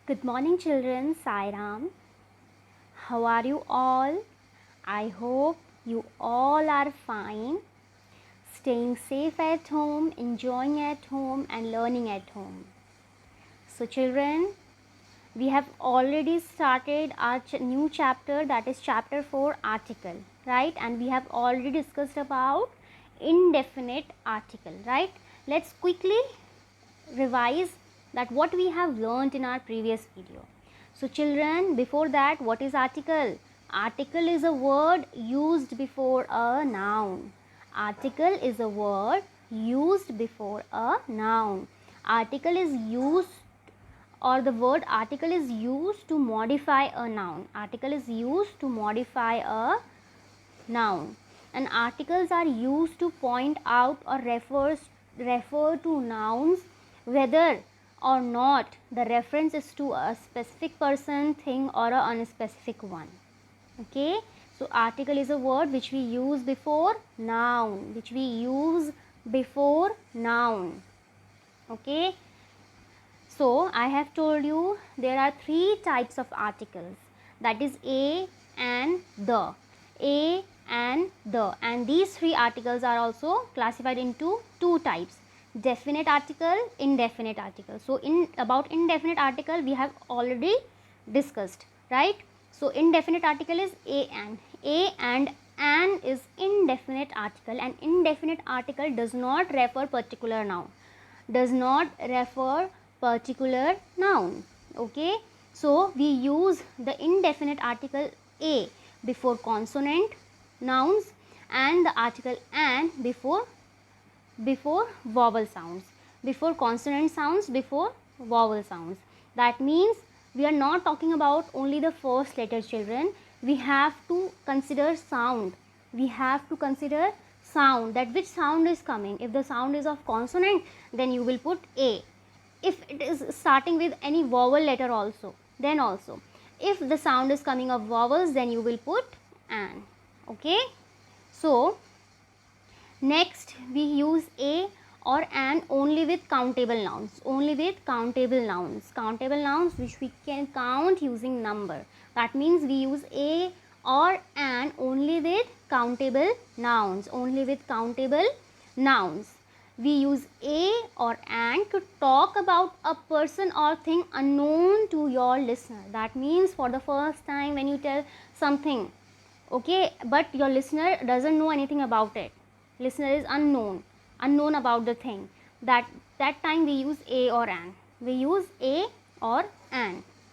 Good morning, children. Sairam. How are you all? I hope you all are fine, staying safe at home, enjoying at home, and learning at home. So, children, we have already started our new chapter, that is chapter 4, article, right? And we have already discussed about indefinite article, right? Let's quickly revise that what we have learned in our previous video. So children, before that, what is article? Article is a word used before a noun. Article is a word used before a noun. Article is used, or the word article is used to modify a noun. Article is used to modify a noun. And articles are used to point out or refer to nouns whether or not the reference is to a specific person, thing, or a unspecific one. Okay, so article is a word which we use before noun, Okay, so I have told you there are three types of articles, that is a and the. And these three articles are also classified into two types: definite article, indefinite article. So about indefinite article we have already discussed, right? So indefinite article is a and an is indefinite article, and indefinite article does not refer particular noun, okay? So we use the indefinite article a before consonant nouns and the article an before vowel sounds, before consonant sounds, before vowel sounds. That means we are not talking about only the first letter, children. We have to consider sound. That which sound is coming. If the sound is of consonant, then you will put a. If it is starting with any vowel letter also, then also. If the sound is coming of vowels, then you will put an. Okay. So next we use a or an only with countable nouns, countable nouns which we can count using number. That means we use a or an only with countable nouns, We use a or an to talk about a person or thing unknown to your listener. That means for the first time when you tell something, okay, but your listener doesn't know anything about it, listener is unknown about the thing, that time we use a or an,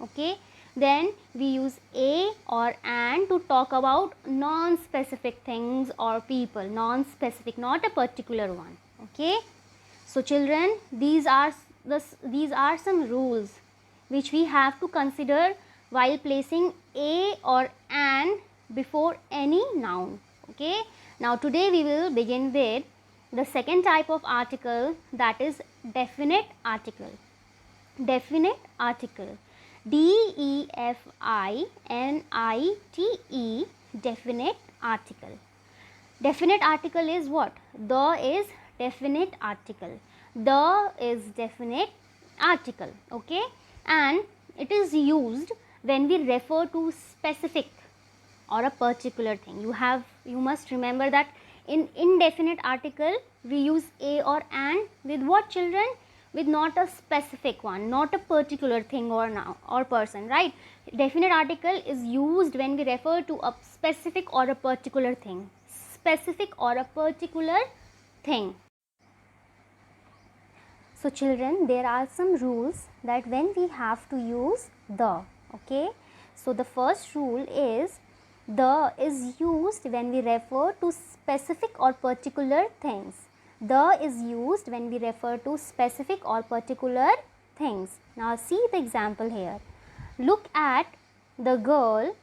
okay. Then we use a or an to talk about non-specific things or people, non-specific, not a particular one, okay. So children, these are some rules which we have to consider while placing a or an before any noun, okay. Now today we will begin with the second type of article, that is definite article. Definite article, definite, definite article. Definite article is what? The is definite article. Okay, and it is used when we refer to specific or a particular thing. You must remember that in indefinite article we use a or an with what, children? With not a specific one, not a particular thing or noun or person, right? Definite article is used when we refer to a specific or a particular thing. So children, there are some rules that when we have to use the, okay. So the first rule is the is used when we refer to specific or particular things. The is used when we refer to specific or particular things. Now see the example here. Look at the girl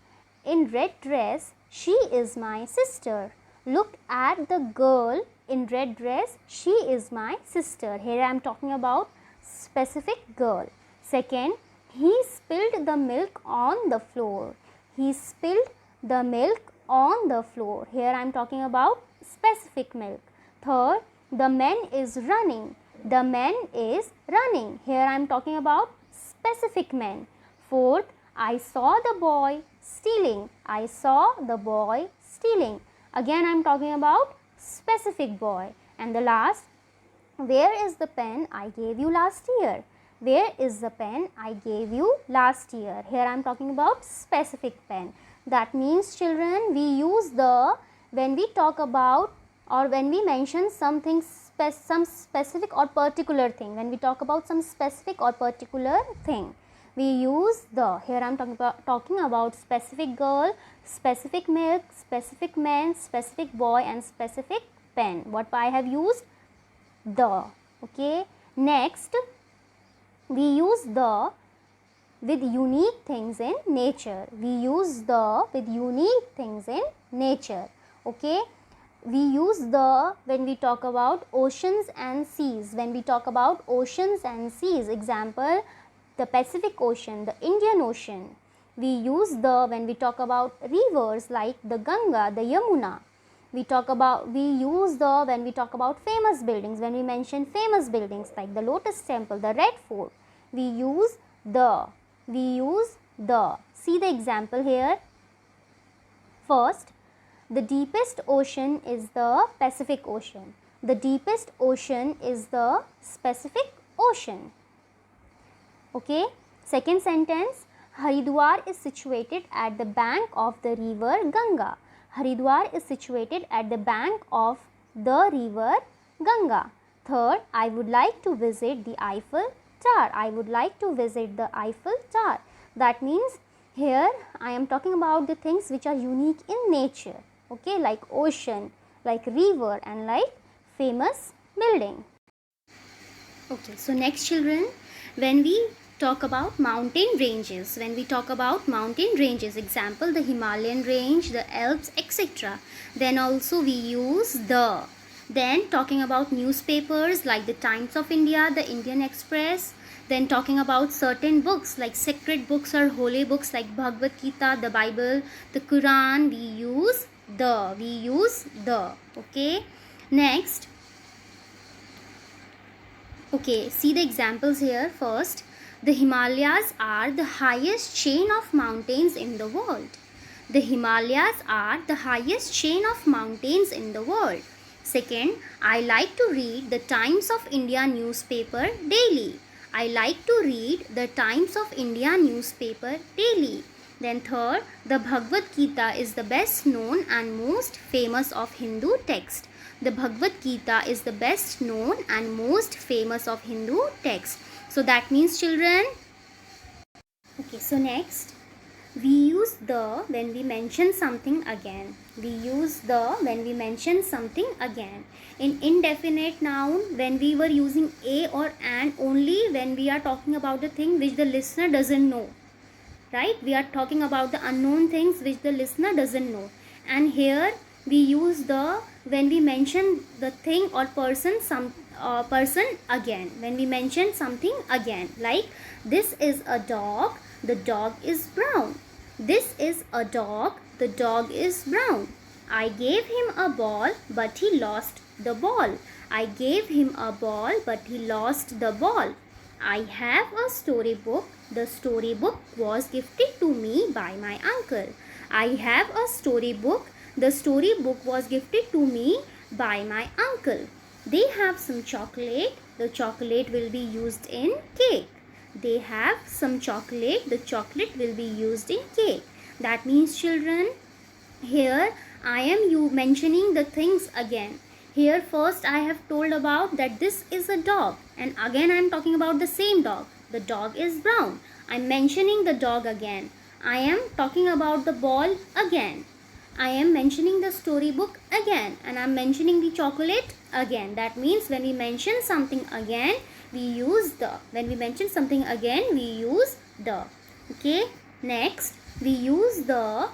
in red dress, she is my sister. Look at the girl in red dress, she is my sister. Here I am talking about specific girl. Second, he spilled the milk on the floor. He spilled the milk on the floor. Here I am talking about specific milk. Third, the man is running. The man is running. Here I am talking about specific man. Fourth, I saw the boy stealing. I saw the boy stealing. Again I am talking about specific boy. And the last, where is the pen I gave you last year? Where is the pen I gave you last year? Here I am talking about specific pen. That means children, we use the, when we talk about or when we mention something, some specific or particular thing, when we talk about some specific or particular thing, we use the. Here I am talking about specific girl, specific milk, specific man, specific boy and specific pen. What I have used? The. Okay. Next, we use the with unique things in nature. We use the with unique things in nature. Okay. We use the when we talk about oceans and seas. When we talk about oceans and seas, example, the Pacific Ocean, the Indian Ocean. We use the when we talk about rivers like the Ganga, the Yamuna. We use the when we talk about famous buildings. When we mention famous buildings like the Lotus Temple, the Red Fort, we use the. See the example here. First, the deepest ocean is the Pacific Ocean. The deepest ocean is the Pacific Ocean. Okay. Second sentence, Haridwar is situated at the bank of the river Ganga. Haridwar is situated at the bank of the river Ganga. Third, I would like to visit the Eiffel Tower. I would like to visit the Eiffel Tower. That means here I am talking about the things which are unique in nature. Okay, like ocean, like river and like famous building. Okay, so next children, when we talk about mountain ranges, example the Himalayan range, the Alps, etc. Then also we use the. Then talking about newspapers like the Times of India, the Indian Express. Then talking about certain books like sacred books or holy books like Bhagavad Gita, the Bible, the Quran, we use the. Okay. Next, okay, see the examples here. First, the Himalayas are the highest chain of mountains in the world. The Himalayas are the highest chain of mountains in the world. Second, I like to read the Times of India newspaper daily. I like to read the Times of India newspaper daily. Then third, the Bhagavad Gita is the best known and most famous of Hindu text. The Bhagavad Gita is the best known and most famous of Hindu text. So that means children, okay, so next, we use the when we mention something again. We use the when we mention something again. In indefinite noun, when we were using a or an only when we are talking about the thing which the listener doesn't know. Right? We are talking about the unknown things which the listener doesn't know. And here we use the when we mention the thing or person, person again. When we mention something again, like this is a dog, the dog is brown. This is a dog, the dog is brown. I gave him a ball, but he lost the ball. I gave him a ball, but he lost the ball. I have a storybook. The storybook was gifted to me by my uncle. I have a storybook. The storybook was gifted to me by my uncle. They have some chocolate. The chocolate will be used in cake. They have some chocolate. The chocolate will be used in cake. That means children, here I am mentioning the things again. Here first I have told about that this is a dog, and again I am talking about the same dog. The dog is brown. I am mentioning the dog again. I am talking about the ball again. I am mentioning the storybook again, and I am mentioning the chocolate again. That means when we mention something again, we use the. When we mention something again, we use the. Okay. Next, we use the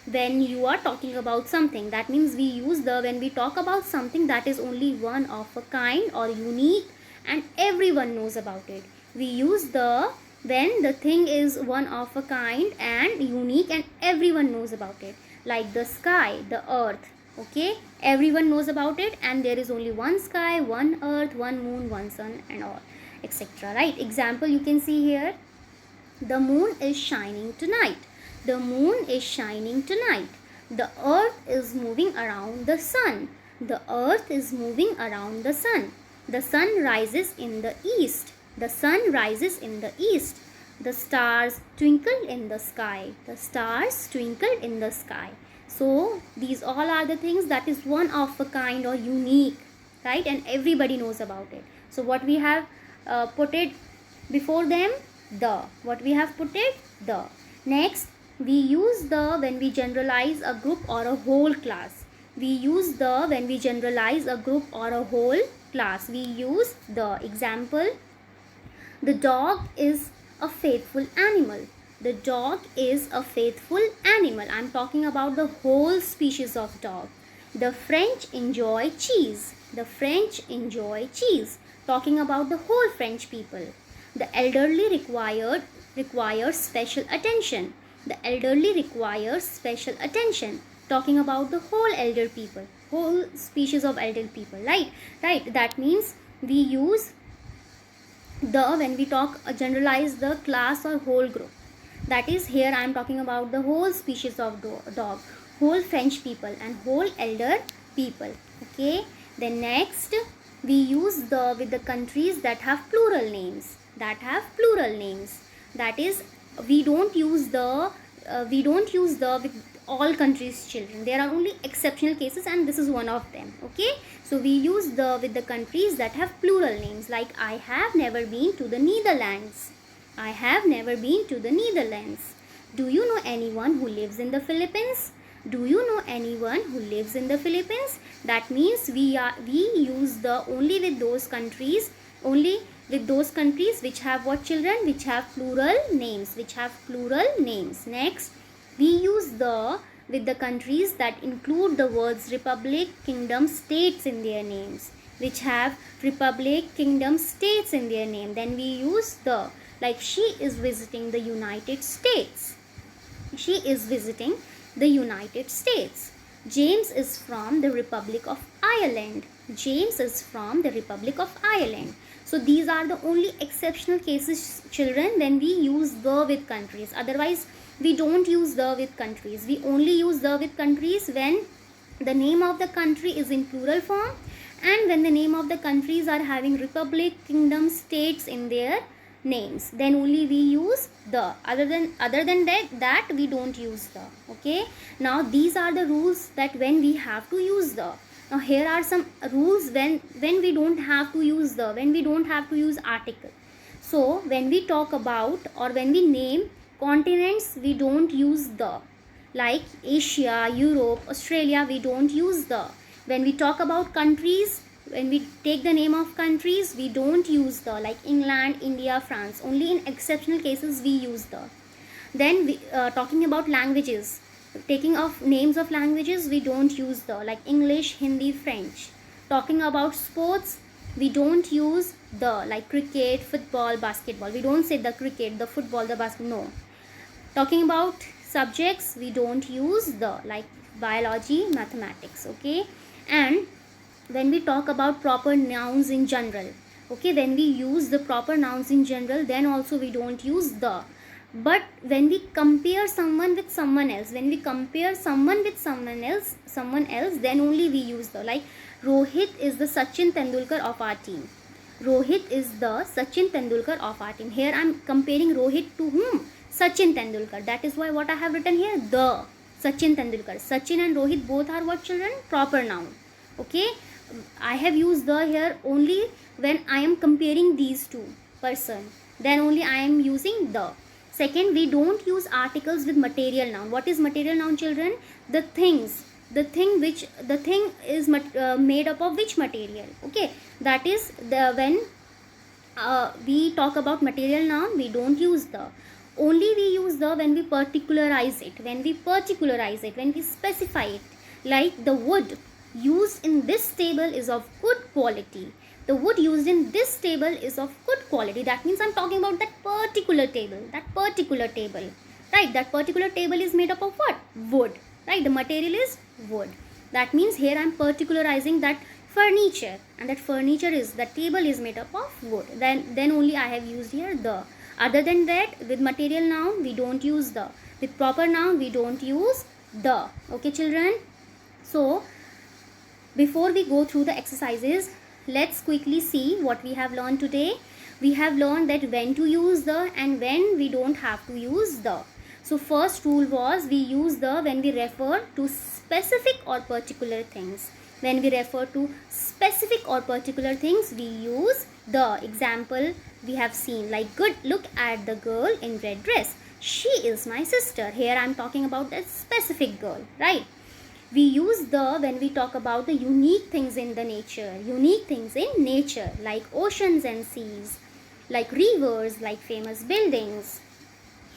when you are talking about something. That means we use the when we talk about something that is only one of a kind or unique and everyone knows about it. We use the when the thing is one of a kind and unique and everyone knows about it. Like the sky, the earth. Okay, everyone knows about it, and there is only one sky, one earth, one moon, one sun, and all, etc. Right? Example you can see here. The moon is shining tonight. The moon is shining tonight. The earth is moving around the sun. The earth is moving around the sun. The sun rises in the east. The sun rises in the east. The stars twinkle in the sky. The stars twinkle in the sky. So these all are the things that is one of a kind or unique, right? And everybody knows about it. So what we have put it before them, the. What we have put it, the. Next, we use the when we generalize a group or a whole class. We use the when we generalize a group or a whole class. We use the. Example, the dog is a faithful animal. The dog is a faithful animal. I'm talking about the whole species of dog. The French enjoy cheese. The French enjoy cheese. Talking about the whole French people. The elderly requires special attention. The elderly requires special attention. Talking about the whole elder people, whole species of elder people, right? Right. That means we use the when we talk generalize the class or whole group. That is, here I am talking about the whole species of dog, whole French people and whole elder people. Okay. Then next, we use the with the countries that have plural names. That have plural names. That is, we don't use the with all countries' children. There are only exceptional cases, and this is one of them. Okay. So we use the with the countries that have plural names, like I have never been to the Netherlands. I have never been to the Netherlands. Do you know anyone who lives in the Philippines? Do you know anyone who lives in the Philippines? That means we use the only with those countries, which have what, children? Which have plural names. Next, we use the with the countries that include the words republic, kingdom, states in their names, which have republic, kingdom, states in their name. Then we use the, like she is visiting the United States. She is visiting the United States. James is from the Republic of Ireland. James is from the Republic of Ireland. So these are the only exceptional cases, children, when we use the with countries. Otherwise, we don't use the with countries. We only use the with countries when the name of the country is in plural form and when the name of the countries are having republic, kingdom, states in their names. Then only we use the. Other than that we don't use the. Okay. Now these are the rules that when we have to use the. Now here are some rules when we don't have to use the, when we don't have to use article. So when we talk about or when we name continents, we don't use the. Like Asia, Europe, Australia, we don't use the. When we talk about countries, when we take the name of countries, we don't use the, like England, India, France. Only in exceptional cases we use the. Then we talking about languages, taking of names of languages, we don't use the, like English, Hindi, French. Talking about sports, we don't use the, like cricket, football, basketball. We don't say the cricket, the football, the basketball. No. Talking about subjects, we don't use the, like biology, mathematics. Okay. And when we talk about proper nouns in general, okay, when we use the proper nouns in general, then also we don't use the. But when we compare someone with someone else, then only we use the. Like Rohit is the Sachin Tendulkar of our team. Rohit is the Sachin Tendulkar of our team. Here I am comparing Rohit to whom? Sachin Tendulkar. That is why what I have written here, the Sachin Tendulkar. Sachin and Rohit both are what, children? Proper noun. Okay. I have used the here only when I am comparing these two person. Then only I am using the. Second, we don't use articles with material noun. What is material noun, children? The things. The thing is made up of which material? Okay. That is the when we talk about material noun, we don't use the. Only we use the when we particularize it. When we specify it. Like the wood used in this table is of good quality. The wood used in this table is of good quality. That means I'm talking about that particular table. Right? That particular table is made up of what? Wood. Right? The material is wood. That means here I'm particularizing that furniture. And that table is made up of wood. Then only I have used here the. Other than that, with material noun we don't use the. With proper noun we don't use the. Okay children, so before we go through the exercises, let's quickly see what we have learned today. We have learned that when to use the and when we don't have to use the. So first rule was we use the when we refer to specific or particular things. When we refer to specific or particular things, we use the. Example we have seen, like, good, look at the girl in red dress. She is my sister. Here I am talking about that specific girl, right? We use the when we talk about the unique things in the nature, like oceans and seas, like rivers, like famous buildings,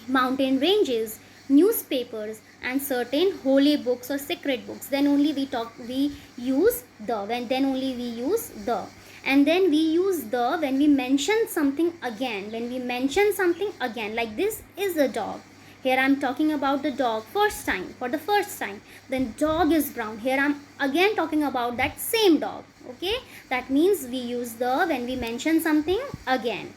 mountain ranges, newspapers, and certain holy books or sacred books. Then only we use the. And then we use the when we mention something again. Like, this is a dog. Here I am talking about the dog for the first time. Then dog is brown. Here I am again talking about that same dog. Okay, that means we use the when we mention something again.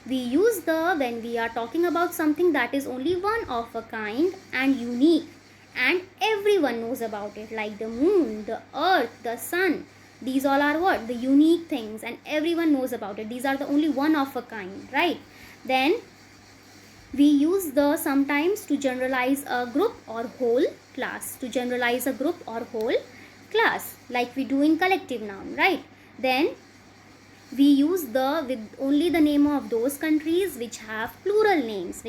We use the when we are talking about something that is only one of a kind and unique, and everyone knows about it, like the moon, the earth, the sun. These all are what? The unique things, and everyone knows about it. These are the only one of a kind, right? Then we use the sometimes to generalize a group or whole class. Like we do in collective noun, right? Then we use the with only the name of those countries which have plural names,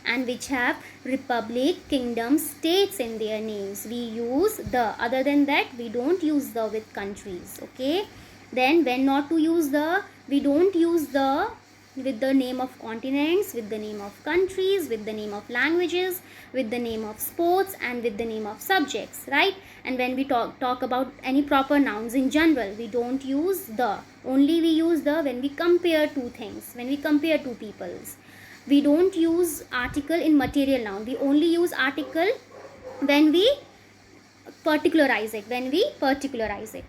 and which have republic, kingdom, states in their names. We use the. Other than that, we don't use the with countries. Okay, then when not to use the, we don't use the with the name of continents, with the name of countries, with the name of languages, with the name of sports, and with the name of subjects, right? And when we talk about any proper nouns in general, we don't use the. Only we use the when we compare two things, when we compare two peoples. We don't use article in material noun. We only use article when we particularize it.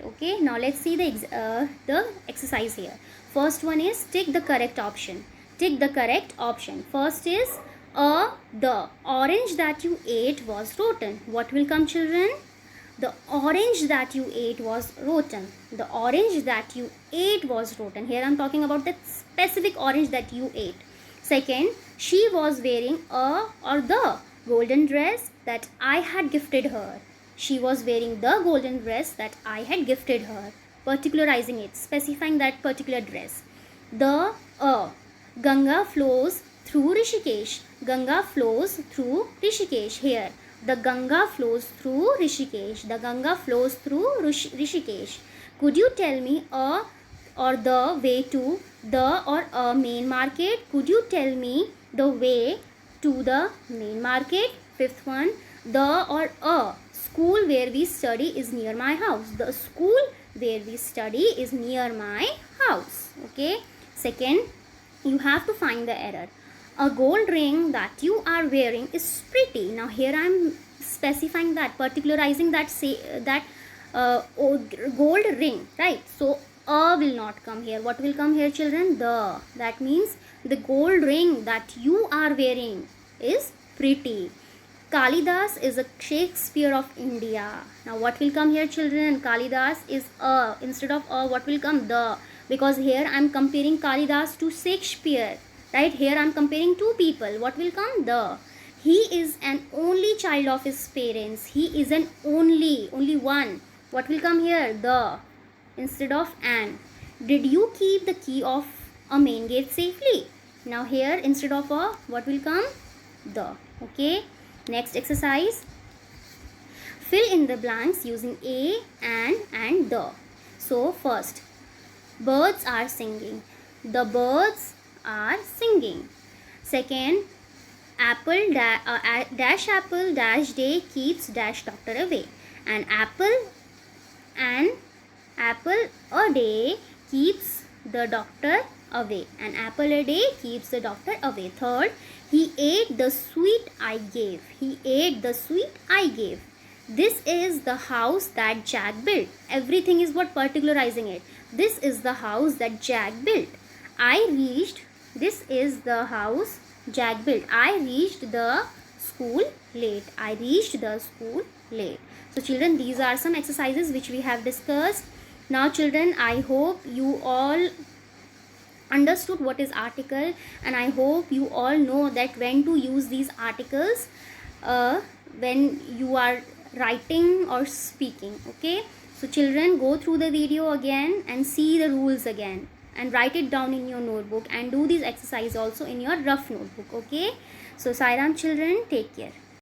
Okay, now let's see the exercise here. First one is tick the correct option. First is the orange that you ate was rotten. What will come, children? The orange that you ate was rotten. Here I'm talking about the specific orange that you ate. Second, she was wearing the golden dress that I had gifted her. Particularizing it, specifying that particular dress. The Ganga flows through Rishikesh. Here, the Ganga flows through Rishikesh. Could you tell me or the way to the or a main market? Could you tell me the way to the main market? Fifth one, the or a school where we study is near my house. The school where we study is near my house. Okay. Second, you have to find the error. A gold ring that you are wearing is pretty. Now here I am specifying that, particularizing that, gold ring, right? So a will not come here. What will come here, children? The. That means the gold ring that you are wearing is pretty. Kalidas is a Shakespeare of India. Now what will come here, children? Kalidas is a. Instead of a, what will come? The. Because here I am comparing Kalidas to Shakespeare, right? Here I am comparing two people. What will come? The. He is an only child of his parents. He is an only one. What will come here? The. Instead of an. Did you keep the key of a main gate safely? Now here instead of a, what will come? The. Okay. Next exercise. Fill in the blanks using a, and the. So first, birds are singing. The birds are singing. Second, dash apple dash day keeps dash doctor away. An apple a day keeps the doctor away. An apple a day keeps the doctor away. Third, he ate the sweet I gave. This is the house that Jack built. Everything is what particularizing it. This is the house that Jack built. I reached This is the house Jack built. I reached the school late. I reached the school late. So children, these are some exercises which we have discussed. Now children, I hope you all understood what is article, and I hope you all know that when to use these articles when you are writing or speaking. Okay, so children, go through the video again and see the rules again, and write it down in your notebook, and do these exercise also in your rough notebook. Okay, so Sai Ram children, take care.